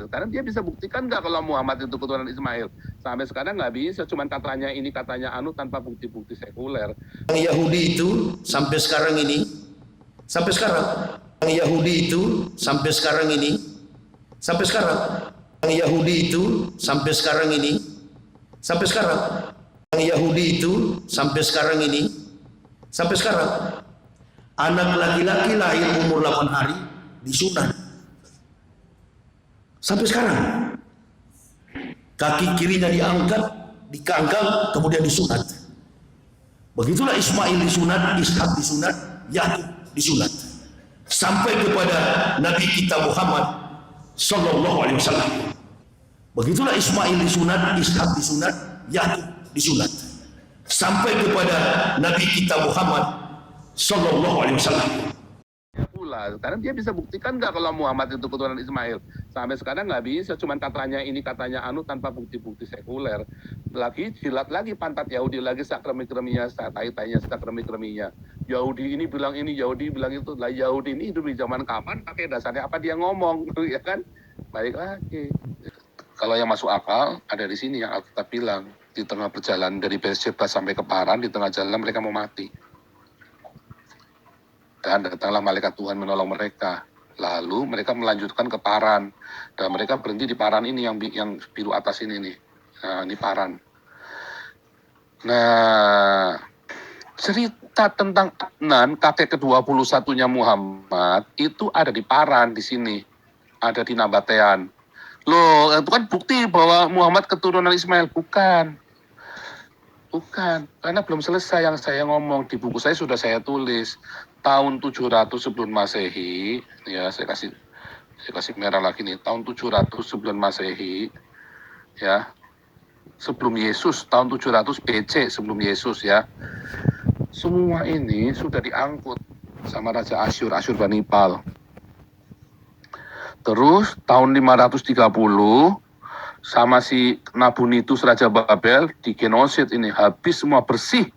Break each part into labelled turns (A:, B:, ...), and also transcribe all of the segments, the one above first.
A: pula. Sekarang dia bisa buktikan nggak kalau Muhammad itu keturunan Ismail? Sampai sekarang nggak bisa, cuma katanya ini katanya anu tanpa bukti-bukti sekuler.
B: Yang Yahudi itu sampai sekarang ini, sampai sekarang, yang Yahudi itu sampai sekarang ini, sampai sekarang, yang Yahudi itu sampai sekarang ini, sampai sekarang, yang Yahudi itu sampai sekarang ini, sampai sekarang, anak laki-laki lahir umur 8 hari disunat. Sampai sekarang, kaki kirinya diangkat, dikangkang, kemudian disunat. Begitulah Ismail disunat, Ishak disunat, Yakub disunat, sampai kepada Nabi kita Muhammad Sallallahu Alaihi Wasallam. Begitulah Ismail disunat, Ishak disunat, Yakub disunat, sampai kepada Nabi kita Muhammad Sallallahu Alaihi Wasallam.
A: Pula. Sekarang dia bisa buktikan nggak kalau Muhammad itu keturunan Ismail? Sampai sekarang nggak bisa, cuma katanya ini katanya anu tanpa bukti-bukti sekuler. Lagi jilat lagi pantat Yahudi lagi sakremi-kreminya, tai-tainya sakremi-kreminya. Yahudi ini bilang ini, Yahudi bilang itu. Lah Yahudi ini hidup di zaman kapan? Pakai dasarnya apa dia ngomong, ya kan? Baik lagi. Kalau yang masuk akal ada di sini yang Alkitab bilang, di tengah perjalanan dari Beersheba sampai ke Paran, di tengah jalan mereka mau mati. Dan datanglah malaikat Tuhan menolong mereka. Lalu mereka melanjutkan ke Paran. Dan mereka berhenti di Paran ini yang biru atas ini nih. Nah, ini Paran. Nah, cerita tentang Adnan, kakek ke-21-nya Muhammad, itu ada di Paran di sini. Ada di Nabatean. Loh, itu kan bukti bahwa Muhammad keturunan Ismail. Bukan. Bukan, karena belum selesai yang saya ngomong. Di buku saya sudah saya tulis. Tahun 700 sebelum Masehi, ya saya kasih merah lagi nih. Tahun 700 sebelum Masehi, ya. Sebelum Yesus, tahun 700 BC sebelum Yesus ya. Semua ini sudah diangkut sama Raja Asyur, Asyurbanipal. Terus tahun 530 sama si Nabunitus Raja Babel di genosid ini, habis semua, bersih.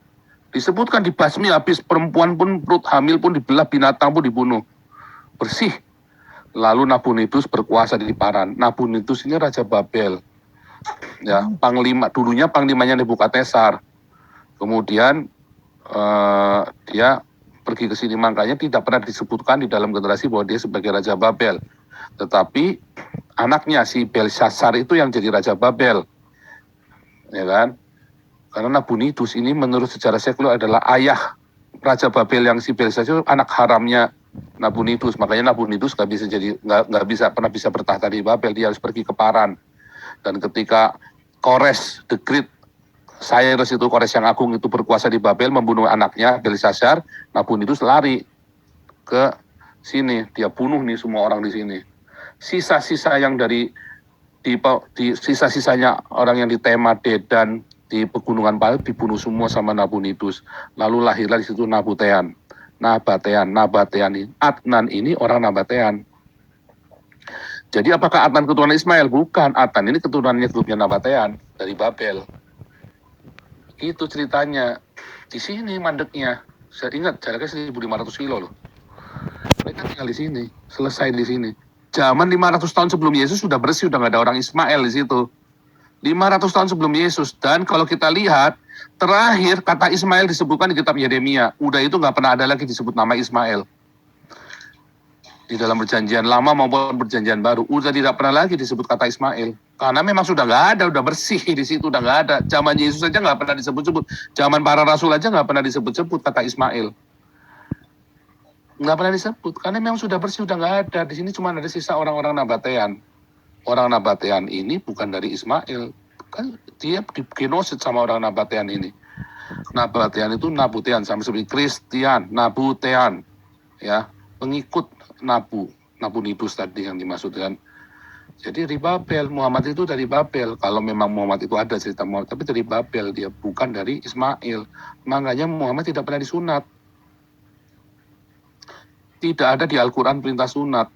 A: Disebutkan dibasmi habis, perempuan pun, perut hamil pun dibelah, binatang pun dibunuh. Bersih. Lalu Nabunitus berkuasa di Paran. Nabunitus ini Raja Babel. Ya, panglima, dulunya panglimanya Nebukadnezar. Kemudian dia pergi ke sini, makanya tidak pernah disebutkan di dalam generasi bahwa dia sebagai Raja Babel. Tetapi anaknya si Belshazzar itu yang jadi Raja Babel. Ya kan? Karena Nabunitus ini menurut sejarah sekuler adalah ayah Raja Babel, yang si Belshazzar anak haramnya Nabunitus. Makanya Nabunitus nggak bisa pernah bisa bertahta di Babel, dia harus pergi ke Paran. Dan ketika Kores the Great, Cyrus itu, Kores yang agung itu berkuasa di Babel, membunuh anaknya Belshazzar, Nabunitus lari ke sini, dia bunuh nih semua orang di sini. Sisa-sisa yang di sisa-sisanya orang yang di Tema, Dedan, di pegunungan Babel dibunuh semua sama Nabunitus. Lalu lahirlah di situ Nabatean ini. Adnan ini orang Nabatean. Jadi apakah Adnan keturunan Ismail? Bukan, Adnan ini keturunannya grupnya Nabatean dari Babel. Itu ceritanya. Di sini mandeknya. Saya ingat jaraknya 1.500 kilo loh. Mereka tinggal di sini, selesai di sini. Zaman 500 tahun sebelum Yesus sudah bersih, sudah nggak ada orang Ismail di situ. 500 tahun sebelum Yesus. Dan kalau kita lihat, terakhir kata Ismail disebutkan di kitab Yeremia. Udah itu nggak pernah ada lagi disebut nama Ismail. Di dalam perjanjian lama maupun perjanjian baru, udah tidak pernah lagi disebut kata Ismail. Karena memang sudah nggak ada, udah bersih di situ, udah nggak ada. Zaman Yesus saja nggak pernah disebut-sebut. Zaman para rasul aja nggak pernah disebut-sebut kata Ismail. Nggak pernah disebut, karena memang sudah bersih, udah nggak ada. Di sini cuma ada sisa orang-orang Nabatean. Orang Nabatean ini bukan dari Ismail, kan dia digenosid sama orang Nabatean ini. Nabatean itu Nabutean, sama seperti Kristian, Nabutean, ya, pengikut Nabunitus tadi yang dimaksudkan. Jadi dari Babel, Muhammad itu dari Babel. Kalau memang Muhammad itu ada cerita Muhammad, tapi dari Babel, dia bukan dari Ismail. Makanya Muhammad tidak pernah disunat. Tidak ada di Al-Quran perintah sunat.